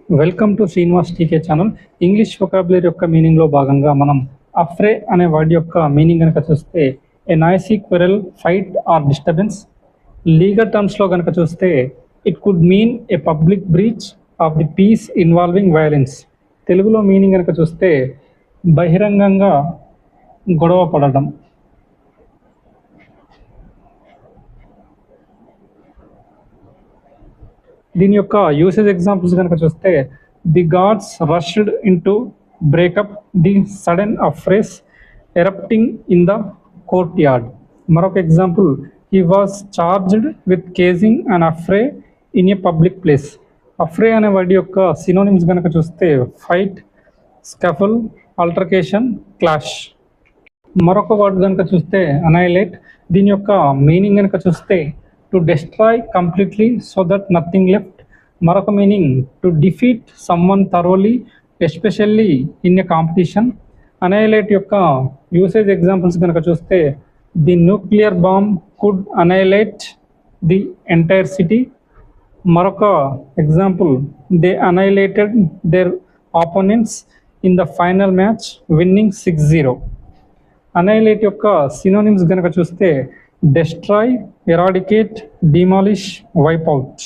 Welcome to Srinivas TK channel. English vocabulary యొక్క మీనింగ్లో భాగంగా మనం అఫ్రే అనే వర్డ్ యొక్క మీనింగ్ కనుక చూస్తే a noisy quarrel, fight or disturbance. Legal టర్మ్స్లో కనుక చూస్తే it could mean a public breach of the peace involving violence. తెలుగులో మీనింగ్ కనుక చూస్తే బహిరంగంగా గొడవ పడడం. దీని యొక్క యూసేజ్ ఎగ్జాంపుల్స్ కనుక చూస్తే the gods rushed in to break up the sudden affrays erupting in the court యార్డ్. మరొక example, he was charged with caging and affray in a public place. Affray అనే వర్డ్ యొక్క సినోనిమ్స్ కనుక చూస్తే ఫైట్, స్కఫల్, ఆల్టర్కేషన్, క్లాష్. మరొక word కనుక చూస్తే annihilate. దీని యొక్క మీనింగ్ కనుక చూస్తే to destroy completely so that nothing left. మరొక meaning to defeat someone thoroughly especially in a competition. అనైలేట్ యొక్క యూసేజ్ ఎగ్జాంపుల్స్ కనుక చూస్తే the nuclear bomb could annihilate the entire city. మరొక example, they annihilated their opponents in the final match winning 6-0. Annihilate యొక్క synonyms కనుక చూస్తే destroy, eradicate, demolish, wipe out.